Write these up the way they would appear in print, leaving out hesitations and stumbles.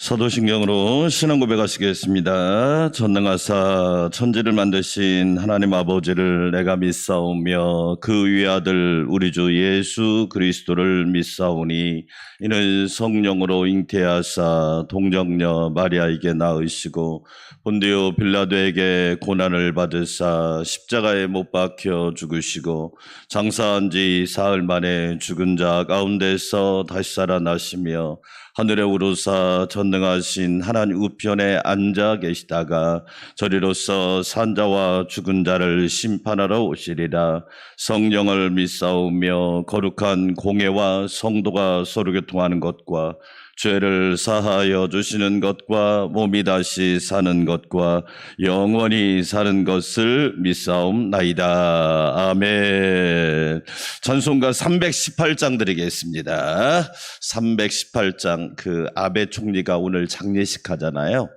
사도신경으로 신앙 고백하시겠습니다. 전능하사 천지를 만드신 하나님 아버지를 내가 믿사오며 그 위아들 우리 주 예수 그리스도를 믿사오니 이는 성령으로 잉태하사 동정녀 마리아에게 낳으시고 본디오 빌라도에게 고난을 받으사 십자가에 못 박혀 죽으시고 장사한 지 사흘 만에 죽은 자 가운데서 다시 살아나시며 하늘에 오르사 전능하신 하나님 우편에 앉아 계시다가 저리로서 산자와 죽은 자를 심판하러 오시리라. 성령을 믿사오며 거룩한 공회와 성도가 서로 교통하는 것과 죄를 사하여 주시는 것과 몸이 다시 사는 것과 영원히 사는 것을 믿사옵나이다. 아멘. 찬송가 318장 드리겠습니다. 318장. 그 아베 총리가 오늘 장례식 하잖아요.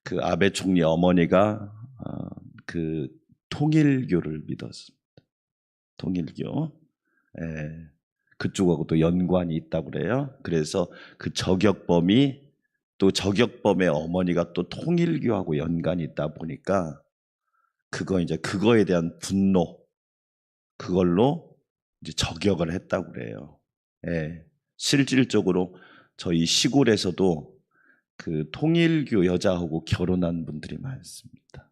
그 아베 총리 어머니가 그 통일교를 믿었습니다. 통일교. 그쪽하고 또 연관이 있다고 그래요. 그래서 그 저격범이 또 저격범의 어머니가 또 통일교하고 연관이 있다 보니까 그거에 대한 분노, 그걸로 이제 저격을 했다고 그래요. 실질적으로 저희 시골에서도 그 통일교 여자하고 결혼한 분들이 많습니다.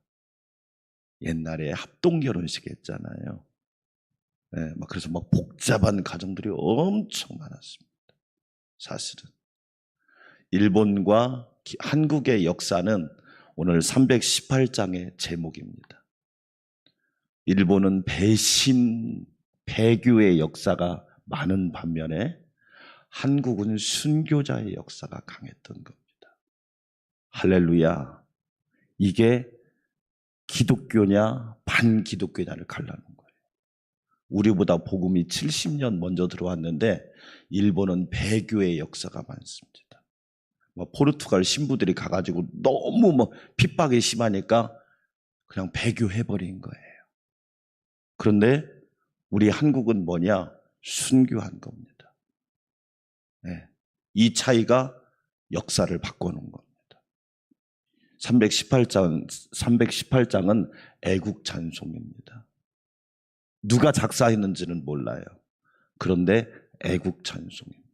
옛날에 합동 결혼식 했잖아요. 그래서 복잡한 가정들이 엄청 많았습니다. 사실은 일본과 한국의 역사는 오늘 318장의 제목입니다. 일본은 배신, 배교의 역사가 많은 반면에 한국은 순교자의 역사가 강했던 겁니다. 할렐루야. 이게 기독교냐 반기독교냐를 갈라놓은 거예요. 우리보다 복음이 70년 먼저 들어왔는데 일본은 배교의 역사가 많습니다. 포르투갈 신부들이 가가지고 너무 핍박이 심하니까 그냥 배교해버린 거예요. 그런데 우리 한국은 뭐냐? 순교한 겁니다. 이 차이가 역사를 바꿔놓은 겁니다. 318장은 애국 찬송입니다. 누가 작사했는지는 몰라요. 그런데 애국 찬송입니다.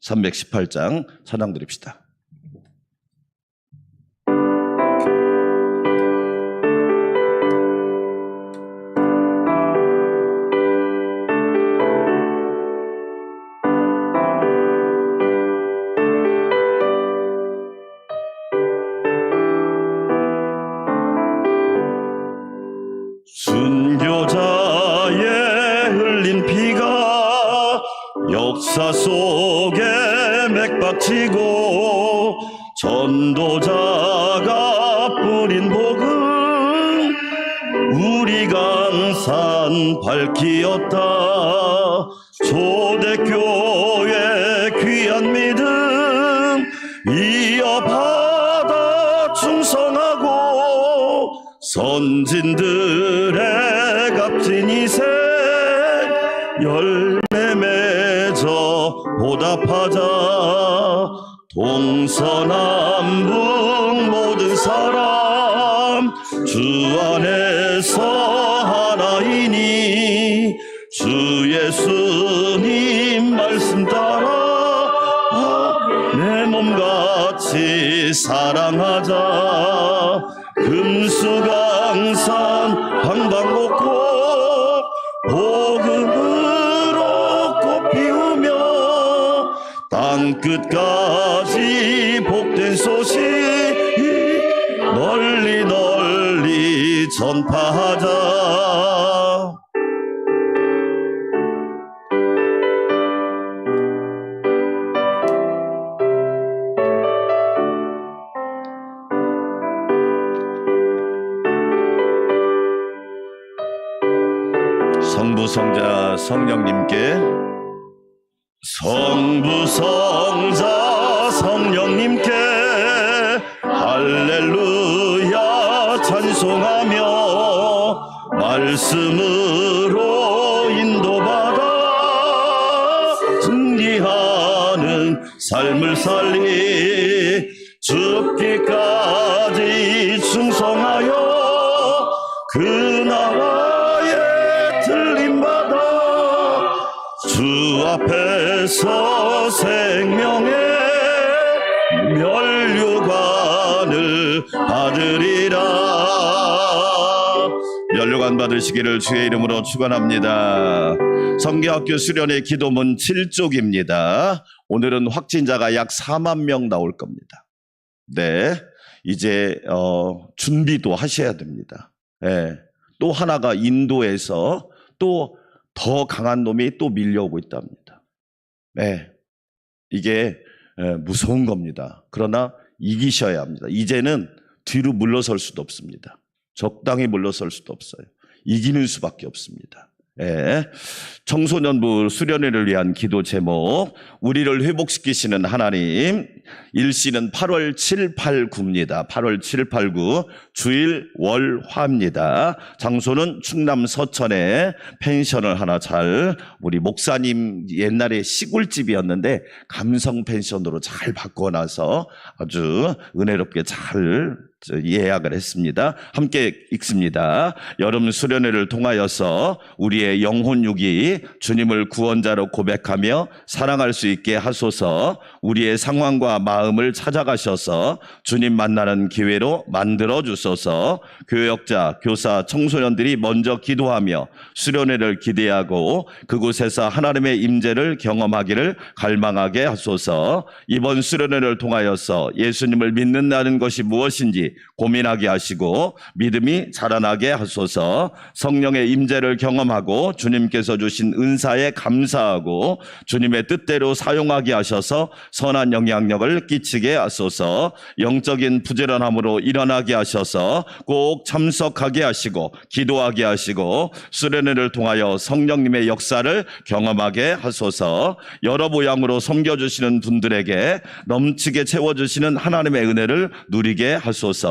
318장 찬양 드립시다. 순교자의 흘린 피가 역사 속에 맥박치고 전도자가 뿌린 복음 우리 강산 밝히었다. 초대교회 귀한 믿음 이어받아 충성하고 선진들의 값진 희생 열매 맺어 보답하자. 동서남북 모든 사람 주 안에서 하나이니 주 예수님 말씀 따라 내 몸같이 사랑하자. 금수강산 방방곡곡 복음으로 꽃 피우며 땅끝까지 복된 소식 널리 널리 전파하자. 성부 성자 성령님께 성부 성자 성령님께 할렐루야 찬송하며 말씀으로 인도받아 승리하는 삶을 살리 죽기까지 충성하여 그 나라에 들림받아 주 앞에서 생명의 면류관을 받으리라. 면류관 받으시기를 주의 이름으로 축원합니다. 성경학교 수련회 기도문 7쪽입니다. 오늘은 확진자가 약 4만 명 나올 겁니다. 네, 이제 준비도 하셔야 됩니다. 네, 또 하나가 인도에서 또 더 강한 놈이 또 밀려오고 있답니다. 네, 이게 무서운 겁니다. 그러나 이기셔야 합니다. 이제는 뒤로 물러설 수도 없습니다. 적당히 물러설 수도 없어요. 이기는 수밖에 없습니다. 예. 청소년부 수련회를 위한 기도 제목, 우리를 회복시키시는 하나님. 일시는 8월 7, 8, 9입니다. 8월 7, 8, 9 주일 월화입니다. 장소는 충남 서천에 펜션을 하나 우리 목사님 옛날에 시골집이었는데 감성 펜션으로 잘 바꿔놔서 아주 은혜롭게 잘 예약을 했습니다. 함께 읽습니다. 여름 수련회를 통하여서 우리의 영혼 육이 주님을 구원자로 고백하며 사랑할 수 있게 하소서. 우리의 상황과 마음을 찾아가셔서 주님 만나는 기회로 만들어 주소서. 교역자, 교사, 청소년들이 먼저 기도하며 수련회를 기대하고 그곳에서 하나님의 임재를 경험하기를 갈망하게 하소서. 이번 수련회를 통하여서 예수님을 믿는다는 것이 무엇인지 고민하게 하시고 믿음이 자라나게 하소서. 성령의 임재를 경험하고 주님께서 주신 은사에 감사하고 주님의 뜻대로 사용하게 하셔서 선한 영향력을 끼치게 하소서. 영적인 부지런함으로 일어나게 하셔서 꼭 참석하게 하시고 기도하게 하시고 수련회를 통하여 성령님의 역사를 경험하게 하소서. 여러 모양으로 섬겨주시는 분들에게 넘치게 채워주시는 하나님의 은혜를 누리게 하소서.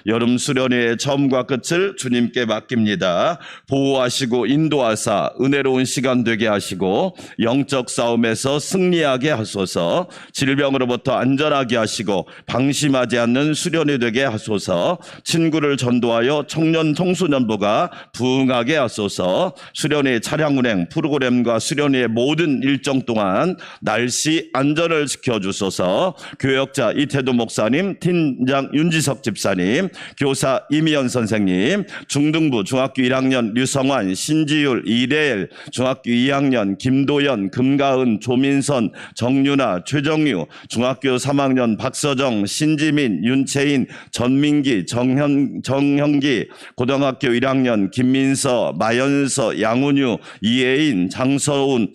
여름 수련회의 처음과 끝을 주님께 맡깁니다. 보호하시고 인도하사 은혜로운 시간 되게 하시고 영적 싸움에서 승리하게 하소서. 질병으로부터 안전하게 하시고 방심하지 않는 수련회 되게 하소서. 친구를 전도하여 청년 청소년부가 부흥하게 하소서. 수련회 차량 운행 프로그램과 수련회의 모든 일정 동안 날씨 안전을 지켜주소서. 교역자 이태도 목사님, 팀장 윤지석 집사님, 교사 이미연 선생님, 중등부 중학교 1학년 류성환, 신지율, 이래엘, 중학교 2학년 김도연, 금가은, 조민선, 정윤아, 최정유, 중학교 3학년 박서정, 신지민, 윤채인, 전민기, 정형기, 고등학교 1학년 김민서, 마연서, 양은유, 이혜인, 장선우,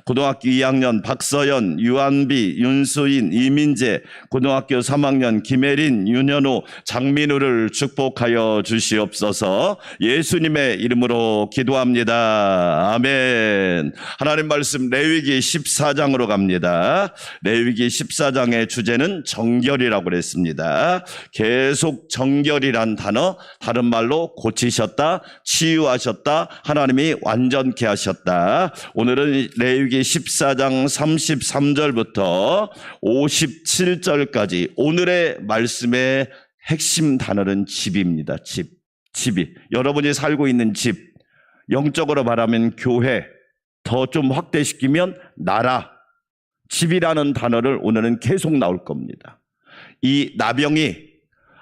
고등학교 2학년 박서연, 유한비, 윤수인, 이민재, 고등학교 3학년 김혜린, 윤현우, 장민우를 축복하여 주시옵소서. 예수님의 이름으로 기도합니다. 아멘. 하나님 말씀 레위기 14장으로 갑니다. 레위기 14장의 주제는 정결이라고 그랬습니다. 계속 정결이란 단어, 다른 말로 고치셨다, 치유하셨다, 하나님이 완전케 하셨다. 오늘은 레위기 14장 33절부터 57절까지 오늘의 말씀의 핵심 단어는 집입니다. 집이. 여러분이 살고 있는 집, 영적으로 말하면 교회, 더 좀 확대시키면 나라, 집이라는 단어를 오늘은 계속 나올 겁니다. 이 나병이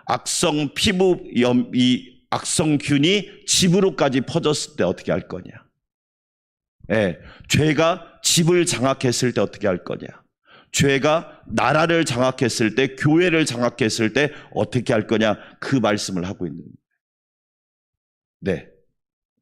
악성 피부염, 이 악성균이 집으로까지 퍼졌을 때 어떻게 할 거냐? 죄가 집을 장악했을 때 어떻게 할 거냐? 죄가 나라를 장악했을 때, 교회를 장악했을 때 어떻게 할 거냐? 그 말씀을 하고 있는 겁니다. 네,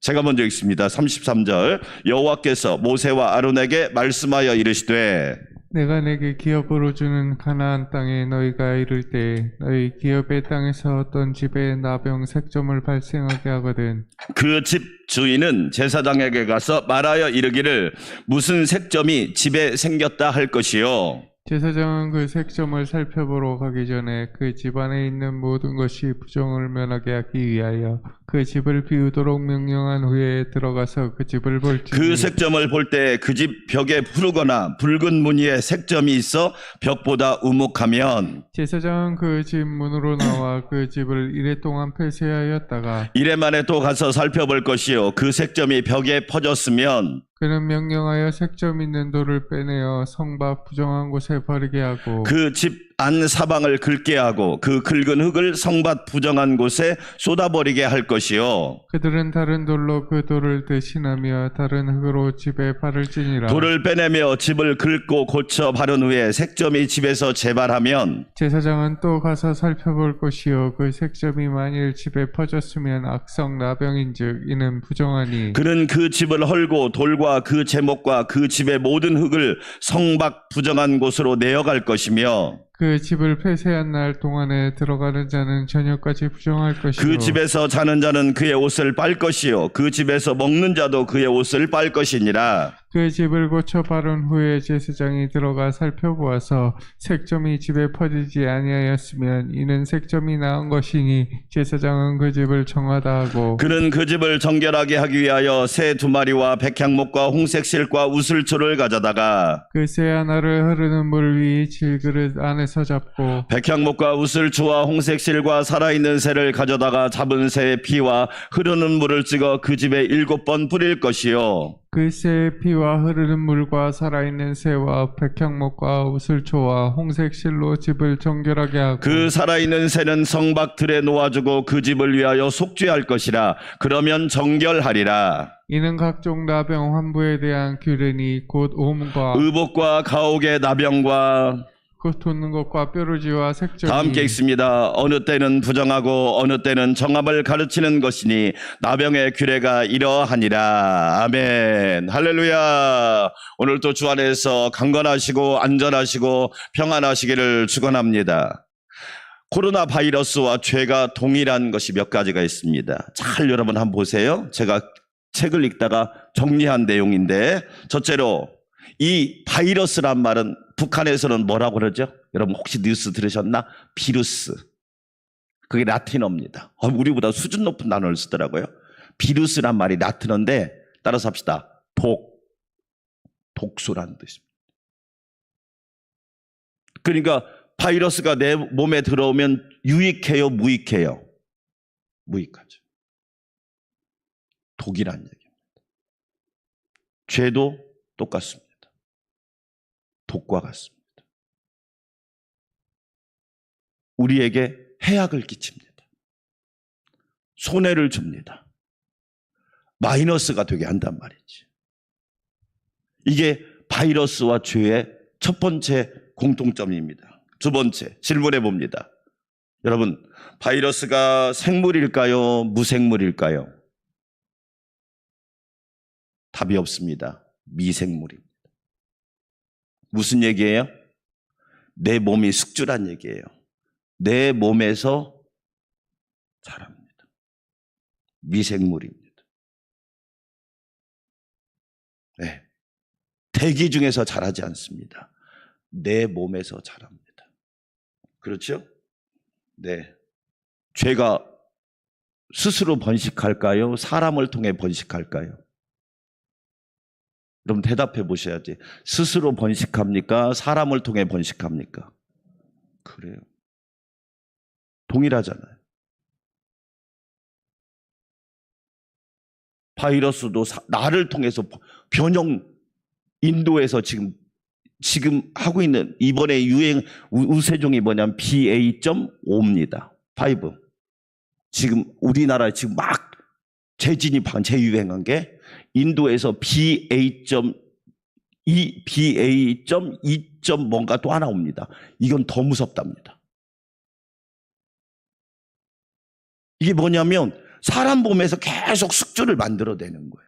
제가 먼저 읽습니다. 33절. 여호와께서 모세와 아론에게 말씀하여 이르시되 내가 내게 기업으로 주는 가나안 땅에 너희가 이를 때 너희 기업의 땅에서 어떤 집에 나병 색점을 발생하게 하거든 그 집 주인은 제사장에게 가서 말하여 이르기를 무슨 색점이 집에 생겼다 할 것이요. 제사장은 그 색점을 살펴보러 가기 전에 그 집안에 있는 모든 것이 부정을 면하게 하기 위하여 그 집을 비우도록 명령한 후에 들어가서 그 집을 볼지니 그 색점을 볼 때 그 집 벽에 푸르거나 붉은 무늬의 색점이 있어 벽보다 우묵하면 제사장은 그 집 문으로 나와 그 집을 이레 동안 폐쇄하였다가 이래 만에 또 가서 살펴볼 것이요 그 색점이 벽에 퍼졌으면 그는 명령하여 색점 있는 돌을 빼내어 성 밖 부정한 곳에 버리게 하고 그 집 안 사방을 긁게 하고 그 긁은 흙을 성밭 부정한 곳에 쏟아버리게 할 것이요 그들은 다른 돌로 그 돌을 대신하며 다른 흙으로 집에 발을 찌니라. 돌을 빼내며 집을 긁고 고쳐 바른 후에 색점이 집에서 재발하면 제사장은 또 가서 살펴볼 것이요 그 색점이 만일 집에 퍼졌으면 악성 나병인즉 이는 부정하니 그는 그 집을 헐고 돌과 그 제목과 그 집의 모든 흙을 성밖 부정한 곳으로 내어갈 것이며 그 집을 폐쇄한 날 동안에 들어가는 자는 저녁까지 부정할 것이요 그 집에서 자는 자는 그의 옷을 빨 것이요 그 집에서 먹는 자도 그의 옷을 빨 것이니라. 그 집을 고쳐 바른 후에 제사장이 들어가 살펴보아서 색점이 집에 퍼지지 아니하였으면 이는 색점이 나은 것이니 제사장은 그 집을 정하다 하고 그는 그 집을 정결하게 하기 위하여 새 2마리와 백향목과 홍색 실과 우슬초를 가져다가 그 새 하나를 흐르는 물 위 질그릇 안에서 잡고 백향목과 우슬초와 홍색 실과 살아있는 새를 가져다가 잡은 새의 피와 흐르는 물을 찍어 그 집에 7번 뿌릴 것이요 그 새의 피와 흐르는 물과 살아있는 새와 백향목과 우슬초와 홍색 실로 집을 정결하게 하고 그 살아있는 새는 성밖 들에 놓아주고 그 집을 위하여 속죄할 것이라. 그러면 정결하리라. 이는 각종 나병 환부에 대한 규례니 곧 옴과 의복과 가옥의 나병과 그 돋는 것과 뾰루지와 색점이 다 함께 읽습니다. 어느 때는 부정하고 어느 때는 정함을 가르치는 것이니 나병의 규례가 이러하니라. 아멘. 할렐루야. 오늘도 주 안에서 강건하시고 안전하시고 평안하시기를 축원합니다. 코로나 바이러스와 죄가 동일한 것이 몇 가지가 있습니다. 잘 여러분 한번 보세요. 제가 책을 읽다가 정리한 내용인데, 첫째로 이 바이러스란 말은 북한에서는 뭐라고 그러죠? 여러분 혹시 뉴스 들으셨나? 비루스. 그게 라틴어입니다. 우리보다 수준 높은 단어를 쓰더라고요. 비루스란 말이 라틴어인데 따라서 합시다. 독소란 뜻입니다. 그러니까 바이러스가 내 몸에 들어오면 유익해요, 무익해요? 무익하죠. 독이란 얘기입니다. 죄도 똑같습니다. 독과 같습니다. 우리에게 해악을 끼칩니다. 손해를 줍니다. 마이너스가 되게 한단 말이지. 이게 바이러스와 죄의 첫 번째 공통점입니다. 두 번째, 질문해 봅니다. 여러분, 바이러스가 생물일까요? 무생물일까요? 답이 없습니다. 미생물입니다. 무슨 얘기예요? 내 몸이 숙주란 얘기예요. 내 몸에서 자랍니다. 미생물입니다. 네. 대기 중에서 자라지 않습니다. 내 몸에서 자랍니다. 그렇죠? 네. 죄가 스스로 번식할까요? 사람을 통해 번식할까요? 여러분 대답해 보셔야지. 스스로 번식합니까? 사람을 통해 번식합니까? 그래요. 동일하잖아요. 바이러스도 나를 통해서 변형, 인도에서 지금 하고 있는 이번에 유행 우세종이 뭐냐면 BA.5입니다. 5. 지금 우리나라에 지금 막 재진입한 재유행한 게 인도에서 BA.2 뭔가 또 하나 옵니다. 이건 더 무섭답니다. 이게 뭐냐면 사람 몸에서 계속 숙주를 만들어내는 거예요.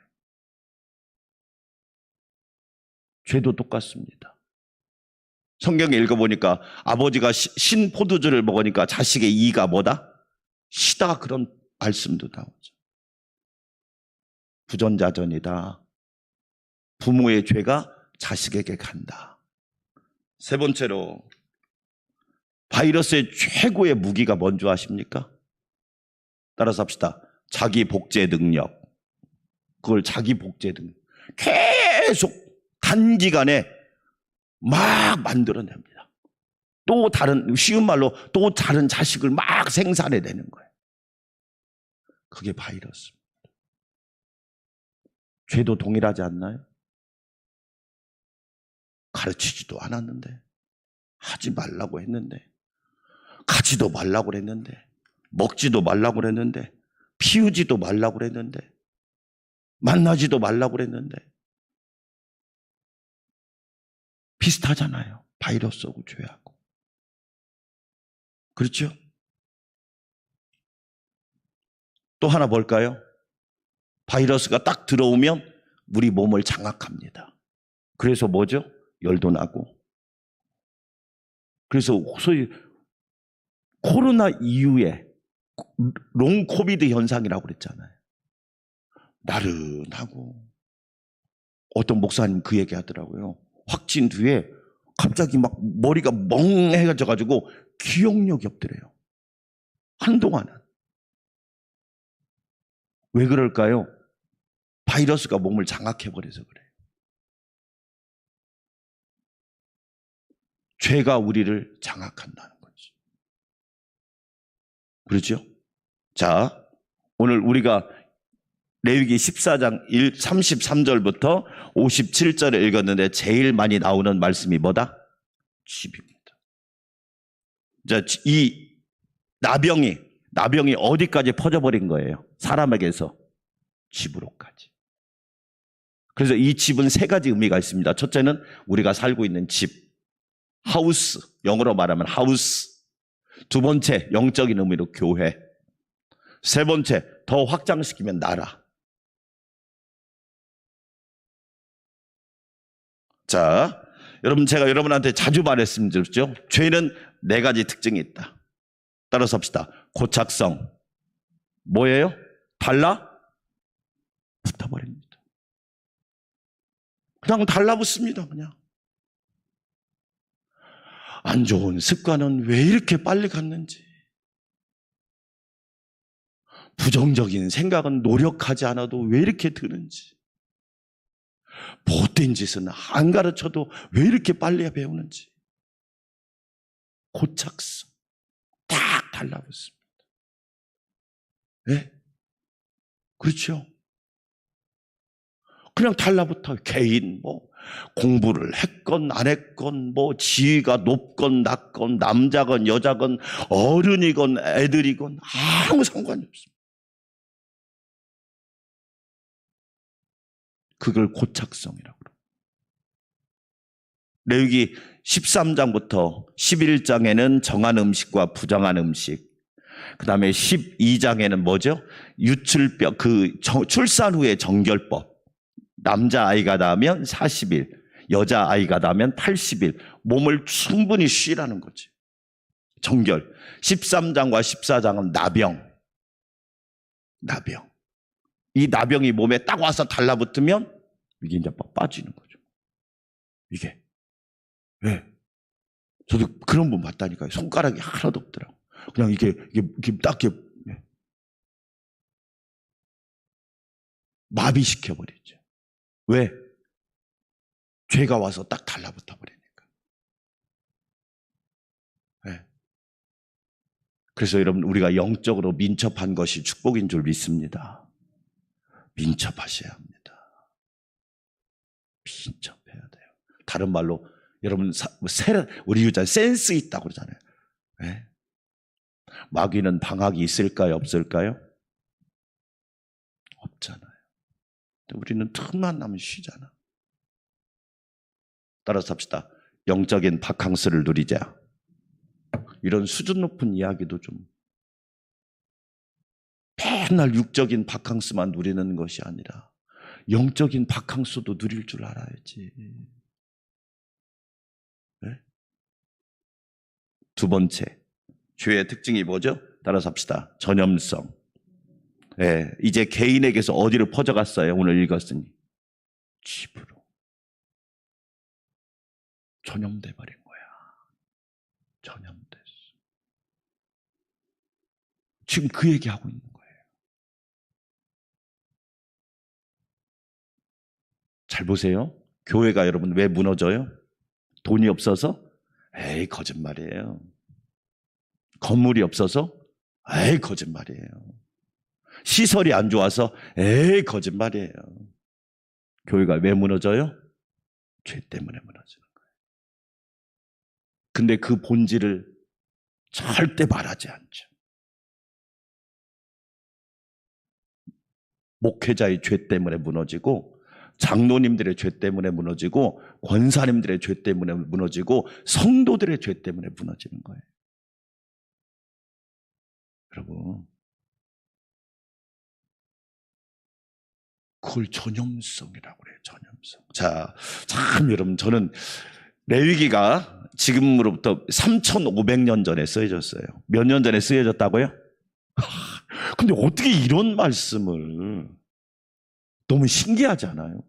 죄도 똑같습니다. 성경에 읽어보니까 아버지가 신 포도주를 먹으니까 자식의 이가 뭐다? 시다, 그런 말씀도 나오죠. 부전자전이다. 부모의 죄가 자식에게 간다. 세 번째로 바이러스의 최고의 무기가 뭔지 아십니까? 따라서 합시다. 자기 복제 능력. 그걸 자기 복제 능력. 계속 단기간에 막 만들어냅니다. 또 다른, 쉬운 말로 또 다른 자식을 막 생산해내는 거예요. 그게 바이러스입니다. 죄도 동일하지 않나요? 가르치지도 않았는데, 하지 말라고 했는데, 가지도 말라고 그랬는데, 먹지도 말라고 그랬는데, 피우지도 말라고 그랬는데, 만나지도 말라고 그랬는데, 비슷하잖아요. 바이러스하고 죄하고. 그렇죠? 또 하나 볼까요? 바이러스가 딱 들어오면 우리 몸을 장악합니다. 그래서 뭐죠? 열도 나고. 그래서 소위 코로나 이후에 롱 코비드 현상이라고 그랬잖아요. 나른하고. 어떤 목사님 그 얘기 하더라고요. 확진 뒤에 갑자기 막 머리가 멍해져가지고 기억력이 없더래요. 한동안은. 왜 그럴까요? 바이러스가 몸을 장악해버려서 그래요. 죄가 우리를 장악한다는 거지. 그렇죠? 자, 오늘 우리가 레위기 14장 33절부터 57절을 읽었는데 제일 많이 나오는 말씀이 뭐다? 집입니다. 자, 이 나병이 어디까지 퍼져버린 거예요? 사람에게서 집으로까지. 그래서 이 집은 세 가지 의미가 있습니다. 첫째는 우리가 살고 있는 집, 하우스, 영어로 말하면 하우스. 두 번째, 영적인 의미로 교회. 세 번째, 더 확장시키면 나라. 자, 여러분, 제가 여러분한테 자주 말했습니다. 죄는 네 가지 특징이 있다. 따라서 합시다. 고착성. 뭐예요? 달라붙어버립니다. 그냥 달라붙습니다. 그냥. 안 좋은 습관은 왜 이렇게 빨리 갔는지. 부정적인 생각은 노력하지 않아도 왜 이렇게 드는지. 못된 짓은 안 가르쳐도 왜 이렇게 빨리 배우는지. 고착성. 딱 달라붙습니다. 네? 그렇죠? 그냥 달라붙어요. 개인, 공부를 했건 안 했건, 지위가 높건 낮건, 남자건 여자건, 어른이건 애들이건 아무 상관이 없습니다. 그걸 고착성이라고 그래요. 레위기 13장부터 11장에는 정한 음식과 부정한 음식, 그 다음에 12장에는 뭐죠? 출산 후의 정결법. 남자아이가 낳으면 40일, 여자아이가 낳으면 80일. 몸을 충분히 쉬라는 거지. 정결. 13장과 14장은 나병. 이 나병이 몸에 딱 와서 달라붙으면 이게 이제 빠지는 거죠. 이게. 왜? 저도 그런 분 봤다니까요. 손가락이 하나도 없더라고. 그냥 이게 딱 마비시켜버리죠. 왜? 죄가 와서 딱 달라붙어 버리니까. 네. 그래서 여러분, 우리가 영적으로 민첩한 것이 축복인 줄 믿습니다. 민첩하셔야 합니다. 민첩해야 돼요. 다른 말로 여러분, 우리 유자 센스 있다고 그러잖아요. 네? 마귀는 방학이 있을까요? 없을까요? 없잖아요. 우리는 틈만 나면 쉬잖아. 따라서 합시다. 영적인 바캉스를 누리자. 이런 수준 높은 이야기도 좀, 맨날 육적인 바캉스만 누리는 것이 아니라 영적인 바캉스도 누릴 줄 알아야지. 네? 두 번째, 죄의 특징이 뭐죠? 따라서 합시다. 전염성. 네, 이제 개인에게서 어디로 퍼져갔어요? 오늘 읽었으니 집으로 전염돼 버린 거야. 전염됐어. 지금 그 얘기하고 있는 거예요. 잘 보세요. 교회가 여러분 왜 무너져요? 돈이 없어서? 에이, 거짓말이에요. 건물이 없어서? 에이, 거짓말이에요. 시설이 안 좋아서? 에이, 거짓말이에요. 교회가 왜 무너져요? 죄 때문에 무너지는 거예요. 근데 그 본질을 절대 말하지 않죠. 목회자의 죄 때문에 무너지고, 장로님들의 죄 때문에 무너지고, 권사님들의 죄 때문에 무너지고, 성도들의 죄 때문에 무너지는 거예요. 여러분, 그걸 전염성이라고 그래요. 전염성. 자, 참 여러분, 저는 레위기가 지금으로부터 3,500년 전에 쓰여졌어요. 몇 년 전에 쓰여졌다고요? 근데 어떻게 이런 말씀을, 너무 신기하지 않아요?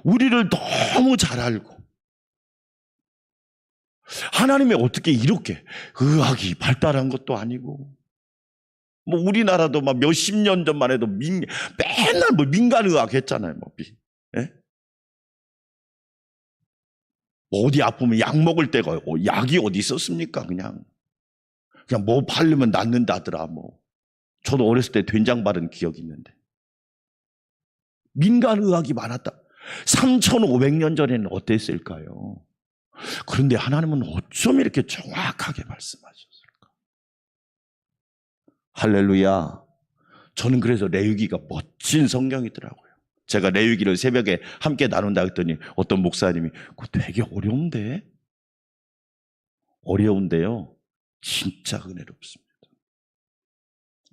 우리를 너무 잘 알고, 하나님이 어떻게 이렇게 의학이 발달한 것도 아니고, 뭐 우리나라도 막 몇십 년 전만 해도 맨날 뭐 민간의학 했잖아요. 뭐. 예? 어디 아프면 약 먹을 때가 약이 어디 있었습니까? 그냥 뭐 바르면 낫는다더라. 뭐 저도 어렸을 때 된장 바른 기억이 있는데, 민간의학이 많았다. 3,500년 전에는 어땠을까요? 그런데 하나님은 어쩜 이렇게 정확하게 말씀하셨을까? 할렐루야. 저는 그래서 레위기가 멋진 성경이더라고요. 제가 레위기를 새벽에 함께 나눈다 했더니 어떤 목사님이 그거 되게 어려운데? 어려운데요, 진짜 은혜롭습니다.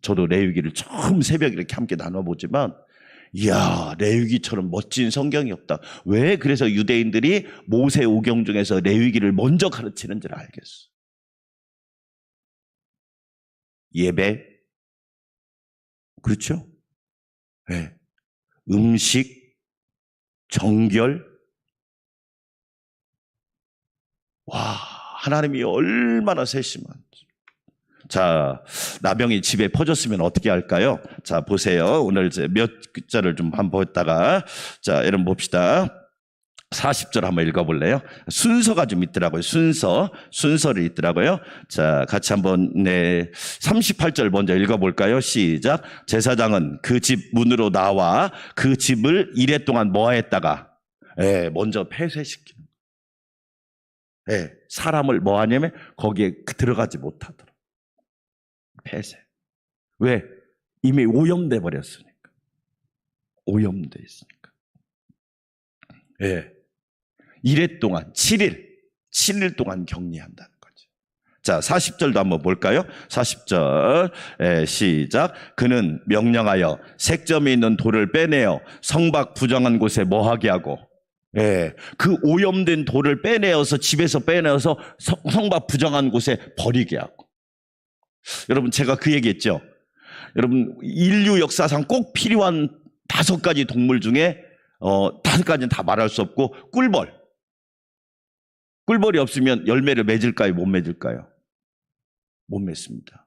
저도 레위기를 처음 새벽에 이렇게 함께 나눠보지만, 이야, 레위기처럼 멋진 성경이 없다. 왜 그래서 유대인들이 모세 오경 중에서 레위기를 먼저 가르치는지를 알겠어. 예배, 그렇죠? 네. 음식, 정결. 와, 하나님이 얼마나 세심한지. 자, 나병이 집에 퍼졌으면 어떻게 할까요? 자, 보세요. 오늘 몇 글자를 좀 한번 보다가, 자, 여러분 봅시다. 40절 한번 읽어볼래요? 순서가 좀 있더라고요. 순서를 있더라고요. 자, 같이 한번, 38절 먼저 읽어볼까요? 시작. 제사장은 그 집 문으로 나와 그 집을 이레 동안 뭐 했다가, 먼저 폐쇄시키는 거예요. 사람을 뭐 하냐면 거기에 들어가지 못하도록. 폐쇄. 왜? 이미 오염돼 버렸으니까. 오염돼 있으니까. 이래 동안 7일 동안 격리한다는 거죠. 자, 40절도 한번 볼까요? 40절 시작. 그는 명령하여 색점이 있는 돌을 빼내어 성박 부정한 곳에 뭐하게 하고, 그 오염된 돌을 빼내어서, 집에서 빼내어서 성박 부정한 곳에 버리게 하고. 여러분, 제가 그 얘기했죠. 여러분, 인류 역사상 꼭 필요한 5가지 동물 중에 5가지는 다 말할 수 없고, 꿀벌이 없으면 열매를 맺을까요? 못 맺을까요? 못 맺습니다.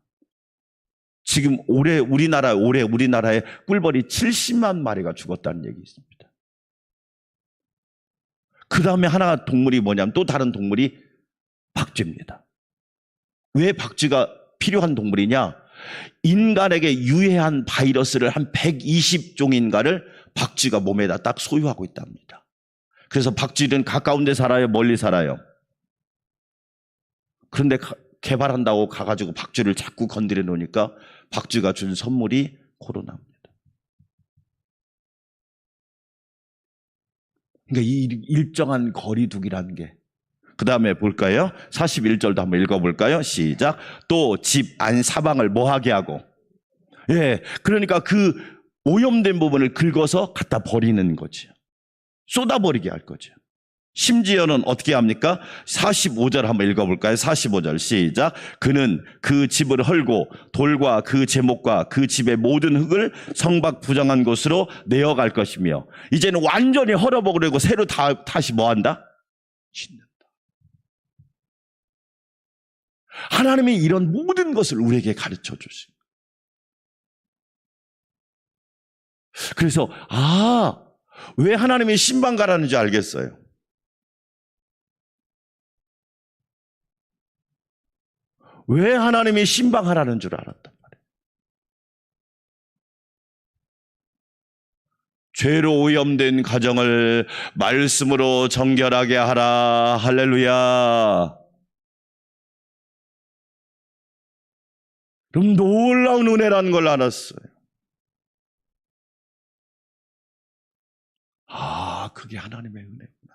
지금 올해 우리나라에 꿀벌이 70만 마리가 죽었다는 얘기 있습니다. 그 다음에 하나 동물이 뭐냐면, 또 다른 동물이 박쥐입니다. 왜 박쥐가 필요한 동물이냐? 인간에게 유해한 바이러스를 한 120종인가를 박쥐가 몸에다 딱 소유하고 있답니다. 그래서 박쥐는 가까운 데 살아요? 멀리 살아요? 그런데 개발한다고 가가지고 박쥐를 자꾸 건드려 놓으니까 박쥐가 준 선물이 코로나입니다. 그러니까 이 일정한 거리두기라는 게. 그 다음에 볼까요? 41절도 한번 읽어볼까요? 시작. 또 집 안 사방을 뭐하게 하고, 그러니까 그 오염된 부분을 긁어서 갖다 버리는 거죠. 쏟아버리게 할 거죠. 심지어는 어떻게 합니까? 45절 한번 읽어볼까요? 45절 시작. 그는 그 집을 헐고 돌과 그 제목과 그 집의 모든 흙을 성박 부정한 곳으로 내어갈 것이며, 이제는 완전히 헐어버리고 새로 다시 뭐한다? 짓는다. 하나님이 이런 모든 것을 우리에게 가르쳐 주십니다. 그래서 왜 하나님이 신방가라는 줄 알겠어요? 왜 하나님이 신방하라는 줄 알았단 말이에요. 죄로 오염된 가정을 말씀으로 정결하게 하라. 할렐루야. 그럼 놀라운 은혜라는 걸 알았어요. 아, 그게 하나님의 은혜구나.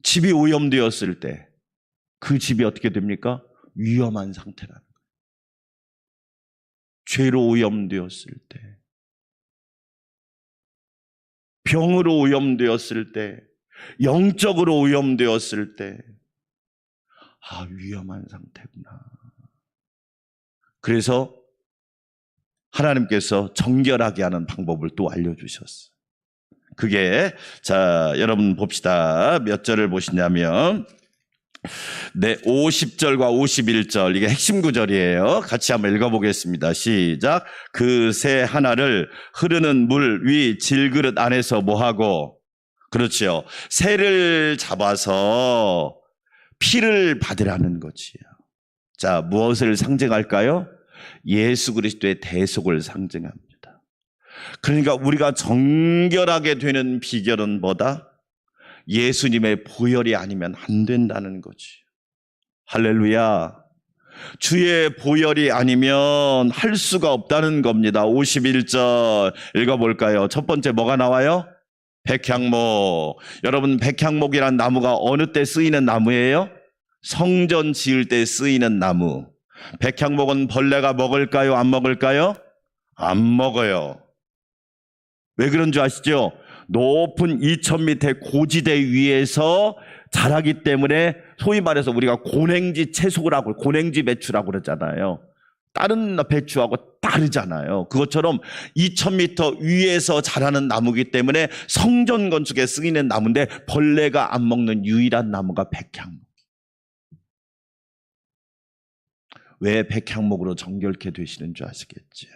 집이 오염되었을 때 그 집이 어떻게 됩니까? 위험한 상태라는 거예요. 죄로 오염되었을 때, 병으로 오염되었을 때, 영적으로 오염되었을 때, 아, 위험한 상태구나. 그래서 하나님께서 정결하게 하는 방법을 또 알려주셨어요. 그게, 자, 여러분 봅시다. 몇 절을 보시냐면, 네, 50절과 51절, 이게 핵심 구절이에요. 같이 한번 읽어보겠습니다. 시작. 그 새 하나를 흐르는 물 위 질그릇 안에서 뭐하고, 그렇죠, 새를 잡아서 피를 받으라는 거지요. 자, 무엇을 상징할까요? 예수 그리스도의 대속을 상징합니다. 그러니까 우리가 정결하게 되는 비결은 뭐다? 예수님의 보혈이 아니면 안 된다는 거지. 할렐루야. 주의 보혈이 아니면 할 수가 없다는 겁니다. 51절 읽어볼까요? 첫 번째 뭐가 나와요? 백향목. 여러분, 백향목이란 나무가 어느 때 쓰이는 나무예요? 성전 지을 때 쓰이는 나무. 백향목은 벌레가 먹을까요? 안 먹을까요? 안 먹어요. 왜 그런 줄 아시죠? 높은 2000m 고지대 위에서 자라기 때문에 소위 말해서 우리가 고냉지 채소라고, 고냉지 배추라고 그러잖아요. 다른 배추하고 다르잖아요. 그것처럼 2000m 위에서 자라는 나무이기 때문에 성전 건축에 쓰이는 나무인데 벌레가 안 먹는 유일한 나무가 백향목. 왜 백향목으로 정결케 되시는 줄 아시겠지요?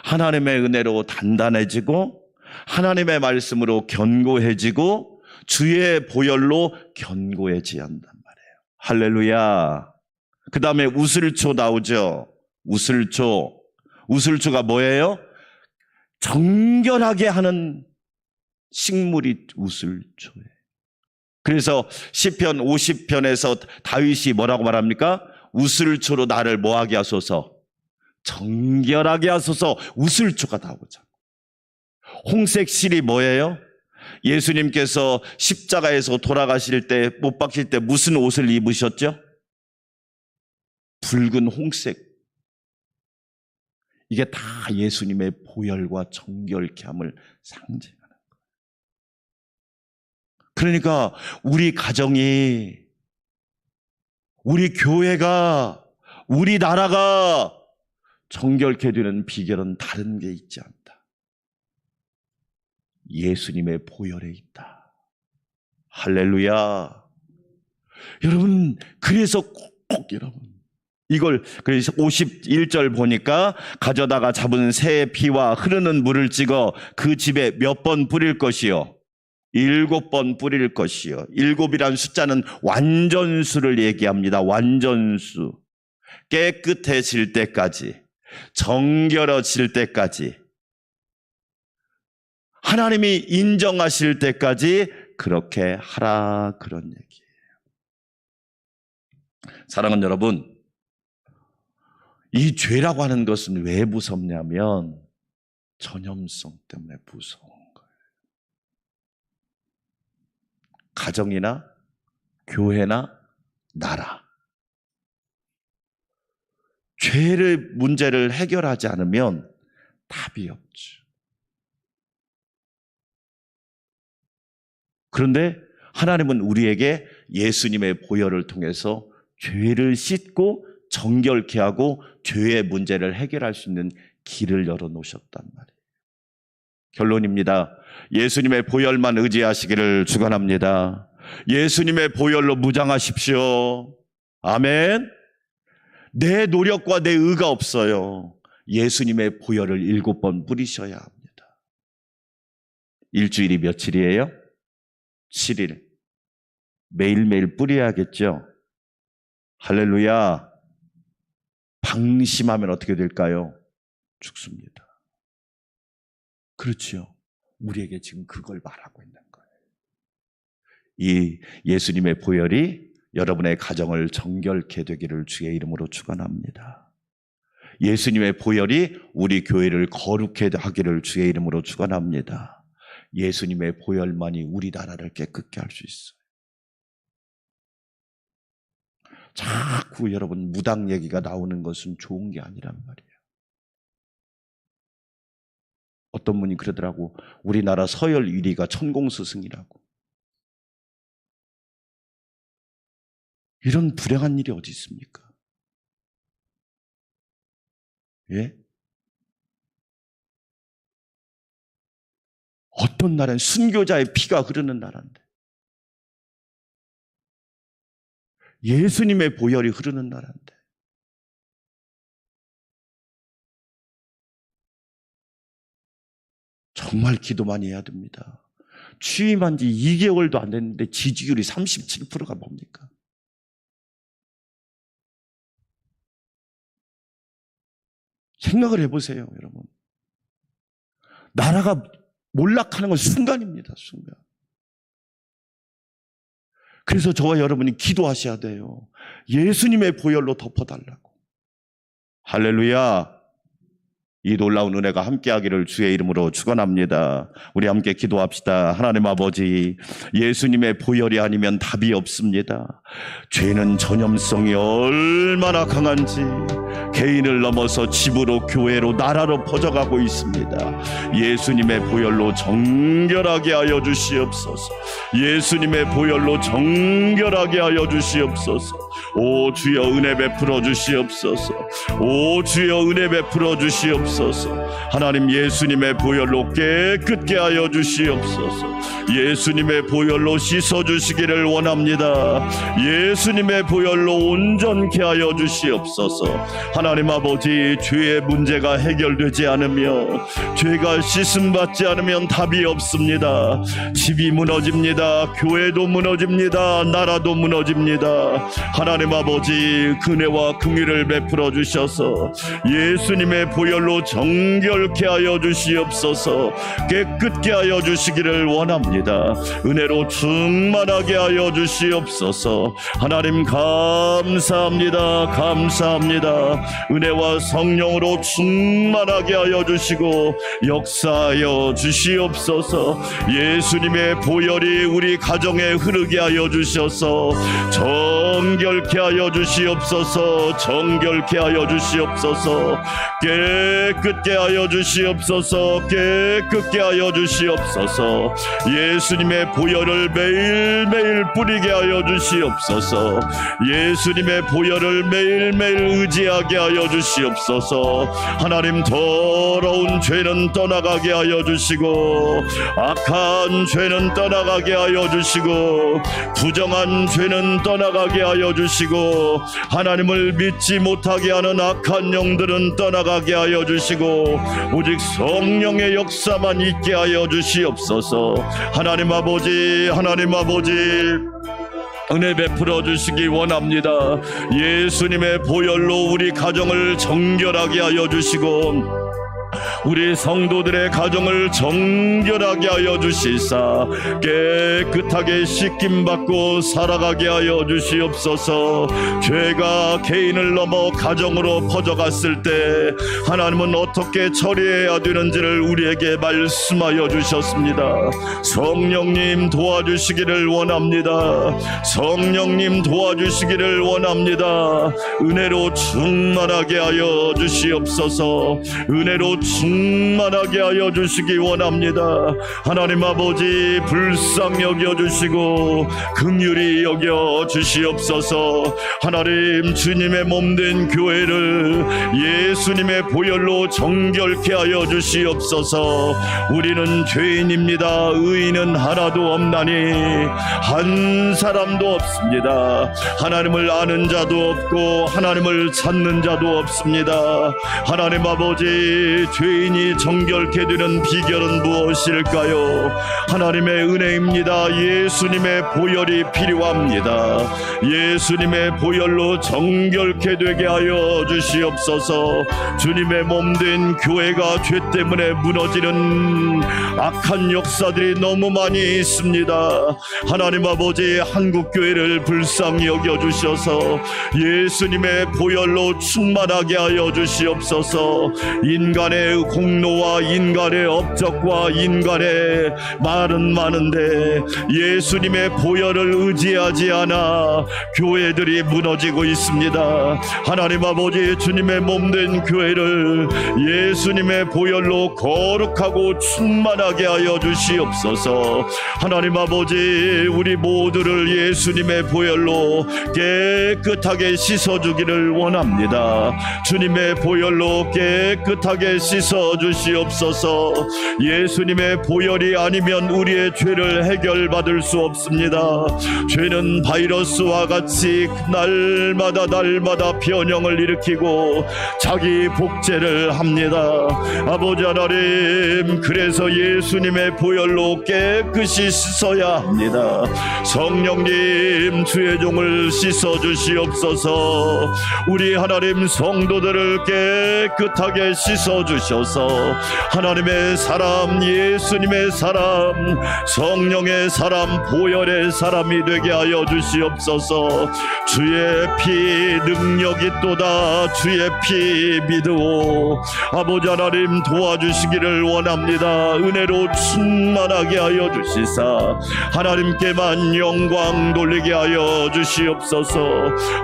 하나님의 은혜로 단단해지고 하나님의 말씀으로 견고해지고 주의 보혈로 견고해져야 한단 말이에요. 할렐루야. 그 다음에 우슬초 나오죠. 우슬초. 우슬초가 뭐예요? 정결하게 하는 식물이 우슬초예요. 그래서 시편 50편에서 다윗이 뭐라고 말합니까? 우슬초로 나를 뭐하게 하소서? 정결하게 하소서. 우슬초가 나오죠. 홍색 실이 뭐예요? 예수님께서 십자가에서 돌아가실 때, 못 박힐 때 무슨 옷을 입으셨죠? 붉은 홍색. 이게 다 예수님의 보혈과 정결케 함을 상징하는 거예요. 그러니까 우리 가정이, 우리 교회가, 우리 나라가 정결케 되는 비결은 다른 게 있지 않다. 예수님의 보혈에 있다. 할렐루야. 여러분, 그래서 꼭 여러분, 이걸, 그래서 51절 보니까 가져다가 잡은 새의 피와 흐르는 물을 찍어 그 집에 몇 번 뿌릴 것이요? 7번 뿌릴 것이요. 7이란 숫자는 완전수를 얘기합니다. 완전수. 깨끗해질 때까지, 정결해질 때까지, 하나님이 인정하실 때까지 그렇게 하라, 그런 얘기예요. 사랑하는 여러분, 이 죄라고 하는 것은 왜 무섭냐면 전염성 때문에 무서운 거예요. 가정이나 교회나 나라, 죄의 문제를 해결하지 않으면 답이 없죠. 그런데 하나님은 우리에게 예수님의 보혈을 통해서 죄를 씻고 정결케 하고 죄의 문제를 해결할 수 있는 길을 열어놓으셨단 말이에요. 결론입니다. 예수님의 보혈만 의지하시기를 축원합니다. 예수님의 보혈로 무장하십시오. 아멘. 내 노력과 내 의가 없어요. 예수님의 보혈을 7번 뿌리셔야 합니다. 일주일이 며칠이에요? 7일. 매일매일 뿌려야겠죠? 할렐루야. 방심하면 어떻게 될까요? 죽습니다. 그렇죠. 우리에게 지금 그걸 말하고 있는 거예요. 이 예수님의 보혈이 여러분의 가정을 정결케 되기를 주의 이름으로 축원합니다. 예수님의 보혈이 우리 교회를 거룩케 하기를 주의 이름으로 축원합니다. 예수님의 보혈만이 우리 나라를 깨끗게 할 수 있어요. 자꾸 여러분 무당 얘기가 나오는 것은 좋은 게 아니란 말이에요. 어떤 분이 그러더라고. 우리나라 서열 1위가 천공스승이라고. 이런 불행한 일이 어디 있습니까? 예? 어떤 나라는 순교자의 피가 흐르는 나라인데, 예수님의 보혈이 흐르는 나라인데, 정말 기도 많이 해야 됩니다. 취임한 지 2개월도 안 됐는데 지지율이 37%가 뭡니까? 생각을 해보세요, 여러분. 나라가 몰락하는 건 순간입니다, 순간. 그래서 저와 여러분이 기도하셔야 돼요. 예수님의 보혈로 덮어달라고. 할렐루야. 이 놀라운 은혜가 함께하기를 주의 이름으로 축원합니다. 우리 함께 기도합시다. 하나님 아버지, 예수님의 보혈이 아니면 답이 없습니다. 죄는 전염성이 얼마나 강한지 개인을 넘어서 집으로, 교회로, 나라로 퍼져가고 있습니다. 예수님의 보혈로 정결하게 하여 주시옵소서. 예수님의 보혈로 정결하게 하여 주시옵소서. 오 주여 은혜 베풀어 주시옵소서. 오 주여 은혜 베풀어 주시옵소서. 하나님 예수님의 보혈로 깨끗게 하여 주시옵소서. 예수님의 보혈로 씻어주시기를 원합니다. 예수님의 보혈로 온전케 하여 주시옵소서. 하나님 아버지, 죄의 문제가 해결되지 않으며 죄가 씻음받지 않으면 답이 없습니다. 집이 무너집니다. 교회도 무너집니다. 나라도 무너집니다. 하나님 아버지, 은혜와 긍휼을 베풀어 주셔서 예수님의 보혈로 정결케 하여 주시옵소서. 깨끗게 하여 주시기를 원합니다. 은혜로 충만하게 하여 주시옵소서. 하나님 감사합니다. 감사합니다. 은혜와 성령으로 충만하게 하여 주시고 역사하여 주시옵소서. 예수님의 보혈이 우리 가정에 흐르게 하여 주셔서 정결케 하여 주시옵소서. 정결케 하여 주시옵소서. 깨끗게 하여 주시옵소서. 깨끗게 하여 주시옵소서. 예수님의 보혈을 매일매일 뿌리게 하여 주시옵소서. 예수님의 보혈을 매일매일 의지하게 하여 주시옵소서. 하나님 더러운 죄는 떠나가게 하여 주시고 악한 죄는 떠나가게 하여 주시고 부정한 죄는 떠나가게 하여 주시고 하나님을 믿지 못하게 하는 악한 영들은 떠나가게 하여 주시고 오직 성령의 역사만 있게 하여 주시옵소서. 하나님 아버지, 하나님 아버지, 은혜 베풀어 주시기 원합니다. 예수님의 보혈로 우리 가정을 정결하게 하여 주시고 우리 성도들의 가정을 정결하게 하여 주시사 깨끗하게 씻김받고 살아가게 하여 주시옵소서. 죄가 개인을 넘어 가정으로 퍼져갔을 때 하나님은 어떻게 처리해야 되는지를 우리에게 말씀하여 주셨습니다. 성령님 도와주시기를 원합니다. 성령님 도와주시기를 원합니다. 은혜로 충만하게 하여 주시옵소서. 은혜로 충만하게 하여 주시기 원합니다. 하나님 아버지 불쌍히 여겨주시고 긍휼히 여겨주시옵소서. 하나님 주님의 몸된 교회를 예수님의 보혈로 정결케 하여 주시옵소서. 우리는 죄인입니다. 의인은 하나도 없나니 한 사람도 없습니다. 하나님을 아는 자도 없고 하나님을 찾는 자도 없습니다. 하나님 아버지 죄인이 정결케 되는 비결은 무엇일까요? 하나님의 은혜입니다. 예수님의 보혈이 필요합니다. 예수님의 보혈로 정결케 되게 하여 주시옵소서. 주님의 몸된 교회가 죄 때문에 무너지는 악한 역사들이 너무 많이 있습니다. 하나님 아버지 한국교회를 불쌍히 여겨주셔서 예수님의 보혈로 충만하게 하여 주시옵소서. 인간의 공로와 인간의 업적과 인간의 말은 많은데 예수님의 보혈을 의지하지 않아 교회들이 무너지고 있습니다. 하나님 아버지 주님의 몸된 교회를 예수님의 보혈로 거룩하고 충만하게 하여 주시옵소서. 하나님 아버지 우리 모두를 예수님의 보혈로 깨끗하게 씻어주기를 원합니다. 주님의 보혈로 깨끗하게 씻어주시옵소서. 예수님의 보혈이 아니면 우리의 죄를 해결받을 수 없습니다. 죄는 바이러스와 같이 날마다 변형을 일으키고 자기 복제를 합니다. 아버지 하나님 그래서 예수님의 보혈로 깨끗이 씻어야 합니다. 성령님 주의 종을 씻어주시옵소서. 우리 하나님 성도들을 깨끗하게 씻어주셔서 하나님의 사람 예수님의 사람 성령의 사람 보혈의 사람이 되게 하여 주시옵소서. 주의 피 능력이 또다 주의 피 믿고 아버지 하나님 도와주시기를 원합니다. 은혜로 충만하게 하여 주시사 하나님께만 영광 돌리게 하여 주시옵소서.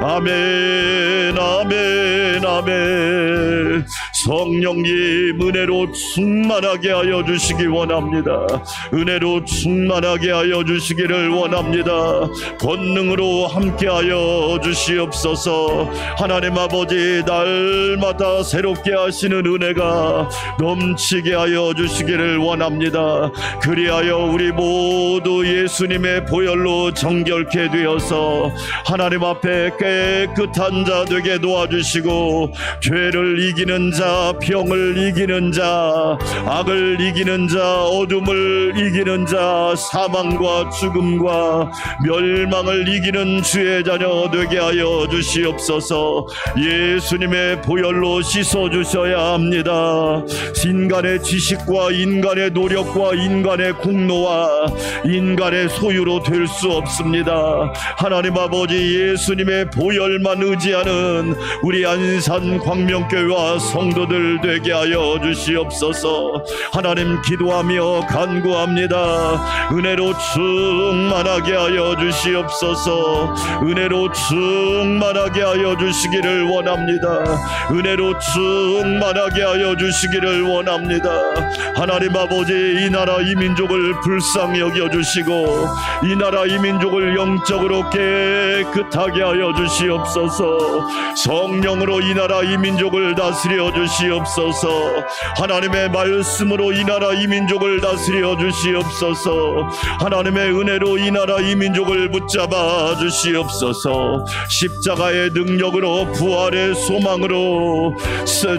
아멘 아멘 아멘. 성령님 은혜로 충만하게 하여 주시기 원합니다. 은혜로 충만하게 하여 주시기를 원합니다. 권능으로 함께하여 주시옵소서. 하나님 아버지 날마다 새롭게 하시는 은혜가 넘치게 하여 주시기를 원합니다. 그리하여 우리 모두 예수님의 보혈로 정결케 되어서 하나님 앞에 깨끗한 자 되게 도와주시고 죄를 이기는 자 병을 이기는 자 악을 이기는 자 어둠을 이기는 자 사망과 죽음과 멸망을 이기는 주의 자녀 되게 하여 주시옵소서. 예수님의 보혈로 씻어주셔야 합니다. 인간의 지식과 인간의 노력과 인간의 공로와 인간의 소유로 될 수 없습니다. 하나님 아버지 예수님의 보혈만 의지하는 우리 안산 광명교회와 성도들 되게 하여 주시옵소서. 하나님 기도하며 간구합니다. 은혜로 충만하게 하여 주시옵소서. 은혜로 충만하게 하여 주시기를 원합니다. 은혜로 충만하게 하여 주시기를 원합니다. 하나님 아버지 이 나라 이 민족을 불쌍히 여겨주시고 이 나라 이 민족을 영적으로 깨끗하게 하여 주시옵소서. 성령으로 이 나라 이 민족을 다스려 주시옵소서. 하나님의 말씀으로 이 나라 이 민족을 다스려 주시옵소서. 하나님의 은혜로 이 나라 이 민족을 붙잡아 주시옵소서. 십자가의 능력으로 부활의 소망으로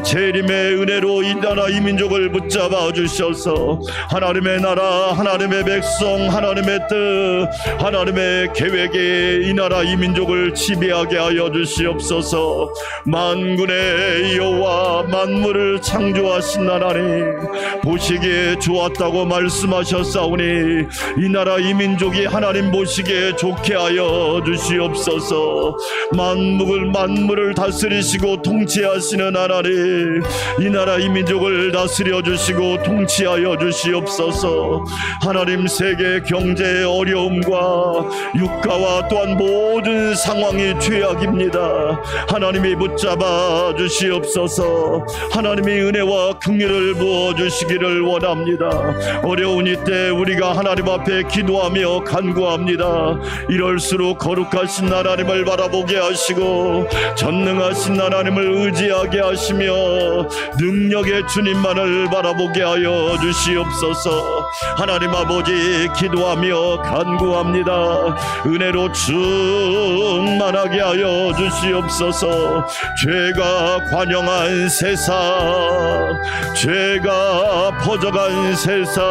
재림의 은혜로 이 나라 이 민족을 붙잡아 주셔서 하나님의 나라 하나님의 백성 하나님의 뜻 하나님의 계획에 이 나라 이 민족을 지배하게 하여 주시옵소서. 만군의 여호와 만물을 창조하신 하나님 보시기에 좋았다고 말씀하셨사오니 이 나라 이 민족이 하나님 보시기에 좋게 하여 주시옵소서. 만물을 다스리시고 통치하시는 하나님 이 나라 이 민족을 다스려 주시고 통치하여 주시옵소서. 하나님 세계 경제의 어려움과 유가와 또한 모든 상황이 죄악입니다. 하나님이 붙잡아 주시옵소서. 하나님의 은혜와 긍휼을 부어주시기를 원합니다. 어려운 이때 우리가 하나님 앞에 기도하며 간구합니다. 이럴수록 거룩하신 하나님을 바라보게 하시고 전능하신 하나님을 의지하게 하시며 능력의 주님만을 바라보게 하여 주시옵소서. 하나님 아버지, 기도하며 간구합니다. 은혜로 충만하게 하여 주시옵소서. 죄가 관영한 세상, 죄가 퍼져간 세상,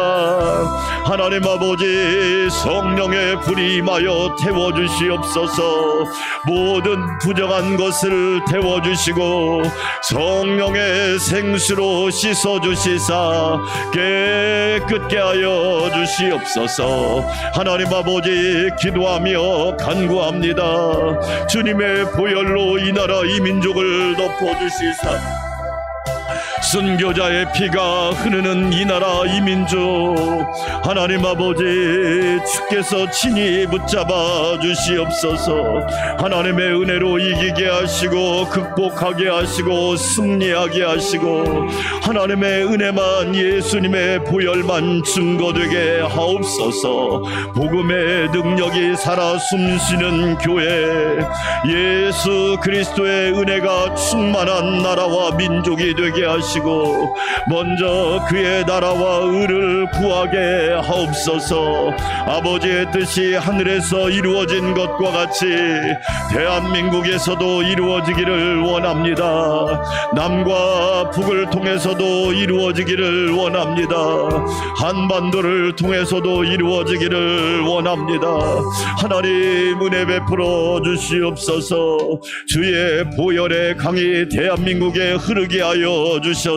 하나님 아버지, 성령의 불이 임하여 태워주시옵소서. 모든 부정한 것을 태워주시고 성령의 생수로 씻어주시사 깨끗게 하여 주시옵소서. 하나님 아버지, 기도하며 간구합니다. 주님의 보혈로 이 나라 이 민족을 덮어주시사 순교자의 피가 흐르는 이 나라 이 민족, 하나님 아버지, 주께서 친히 붙잡아 주시옵소서. 하나님의 은혜로 이기게 하시고 극복하게 하시고 승리하게 하시고 하나님의 은혜만, 예수님의 보혈만 증거되게 하옵소서. 복음의 능력이 살아 숨쉬는 교회, 예수 그리스도의 은혜가 충만한 나라와 민족이 되게 하시고 먼저 그의 나라와 의를 구하게 하옵소서. 아버지의 뜻이 하늘에서 이루어진 것과 같이 대한민국에서도 이루어지기를 원합니다. 남과 북을 통해서도 이루어지기를 원합니다. 한반도를 통해서도 이루어지기를 원합니다. 하나님 은혜 베풀어 주시옵소서. 주의 보혈의 강이 대한민국에 흐르게 하여 주셔서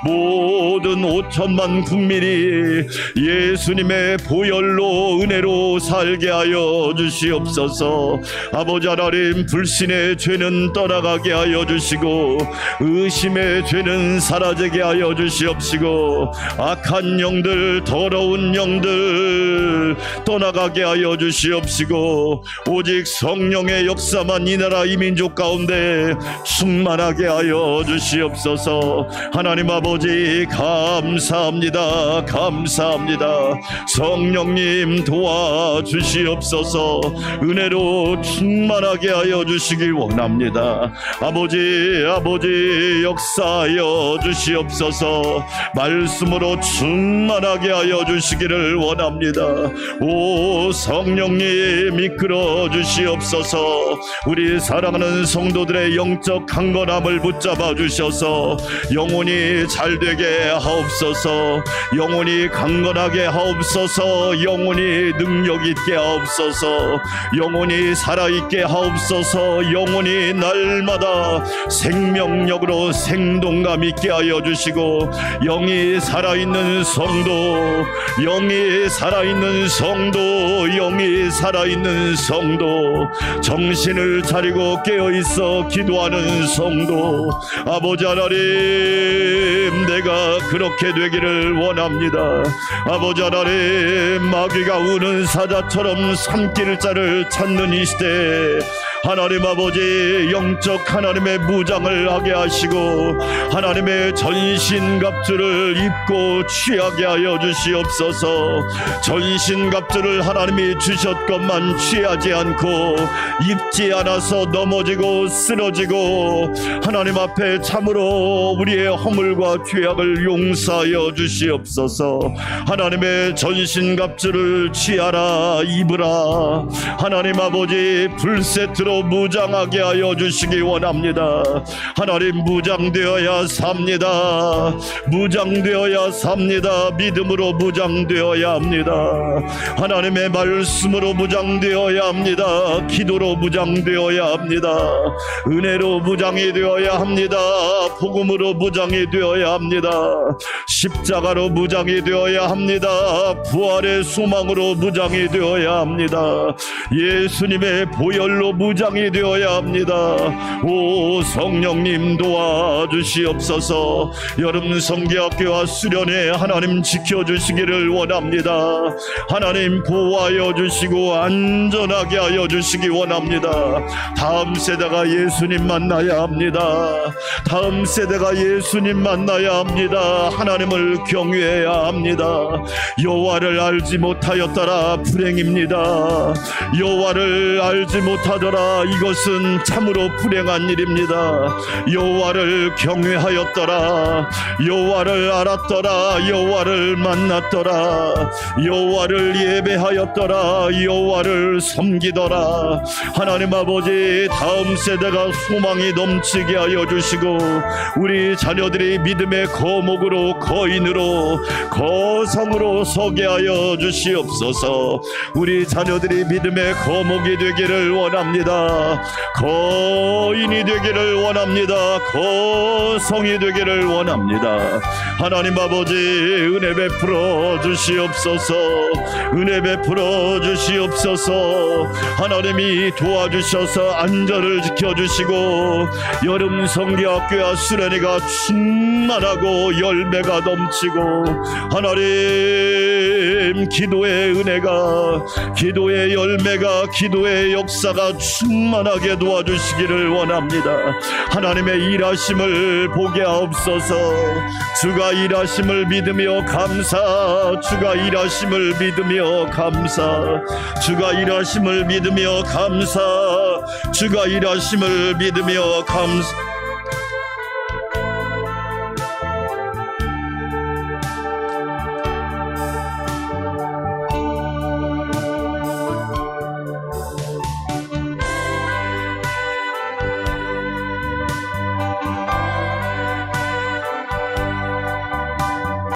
모든 5천만 국민이 예수님의 보혈로 은혜로 살게 하여 주시옵소서. 아버지 하나님, 불신의 죄는 떠나가게 하여 주시고 의심의 죄는 사라지게 하여 주시옵시고 악한 영들, 더러운 영들 떠나가게 하여 주시옵시고 오직 성령의 역사만 이 나라 이 민족 가운데 충만하게 하여 주시옵소서. 하나님 아버지, 감사합니다. 감사합니다. 성령님 도와주시옵소서. 은혜로 충만하게 하여 주시길 원합니다. 아버지 역사하여 주시옵소서. 말씀으로 충만하게 하여 주시기를 원합니다. 오 성령님, 이끌어 주시옵소서. 우리 사랑하는 성도들의 영적 강건함을 붙잡아 주셔서 영혼이 잘되게 하옵소서. 영혼이 강건하게 하옵소서. 영혼이 능력있게 하옵소서. 영혼이 살아있게 하옵소서. 영혼이 날마다 생명력으로 생동감 있게 하여 주시고 영이 살아있는 성도, 영이 살아있는 성도, 영이 살아있는 성도, 정신을 차리고 깨어있어 기도하는 성도, 아버지 하나님, 내가 그렇게 되기를 원합니다. 아버지 하나님, 마귀가 우는 사자처럼 산길 자를 찾는 이 시대에 하나님 아버지, 영적 하나님의 무장을 하게 하시고 하나님의 전신갑주를 입고 취하게 하여 주시옵소서. 전신갑주를 하나님이 주셨건만 취하지 않고 입지 않아서 넘어지고 쓰러지고 하나님 앞에 참으로 우리의 허물과 죄악을 용서하여 주시옵소서. 하나님의 전신갑주를 취하라, 입으라. 하나님 아버지, 풀세트로 무장하게 하여 주시기 원합니다. 하나님, 무장되어야 삽니다. 무장되어야 삽니다. 믿음으로 무장되어야 합니다. 하나님의 말씀으로 무장되어야 합니다. 기도로 무장되어야 합니다. 은혜로 무장이 되어야 합니다. 복음으로 무장이 되어야 합니다. 십자가로 무장이 되어야 합니다. 부활의 소망으로 무장이 되어야 합니다. 예수님의 보혈로 무장이 무장이 되어야 합니다. 오 성령님 도와주시옵소서. 여름 성경학교와 수련회 하나님 지켜주시기를 원합니다. 하나님 보호하여 주시고 안전하게 하여 주시기 원합니다. 다음 세대가 예수님 만나야 합니다. 다음 세대가 예수님 만나야 합니다. 하나님을 경외해야 합니다. 여호와를 알지 못하였더라 불행입니다. 여호와를 알지 못하더라 이것은 참으로 불행한 일입니다. 여호와를 경외하였더라, 여호와를 알았더라, 여호와를 만났더라, 여호와를 예배하였더라, 여호와를 섬기더라. 하나님 아버지, 다음 세대가 소망이 넘치게 하여 주시고 우리 자녀들이 믿음의 거목으로 거인으로 거성으로 서게 하여 주시옵소서. 우리 자녀들이 믿음의 거목이 되기를 원합니다. 거인이 되기를 원합니다. 거성이 되기를 원합니다. 하나님 아버지, 은혜 베풀어 주시옵소서. 은혜 베풀어 주시옵소서. 하나님이 도와주셔서 안전을 지켜주시고 여름 성경학교와 수련회가 충만하고 열매가 넘치고 하나님 기도의 은혜가, 기도의 열매가, 기도의 역사가 충만하게 도와주시기를 원합니다. 하나님의 일하심을 보게 하옵소서. 주가 일하심을 믿으며 감사, 주가 일하심을 믿으며 감사, 주가 일하심을 믿으며 감사, 주가 일하심을 믿으며 감사.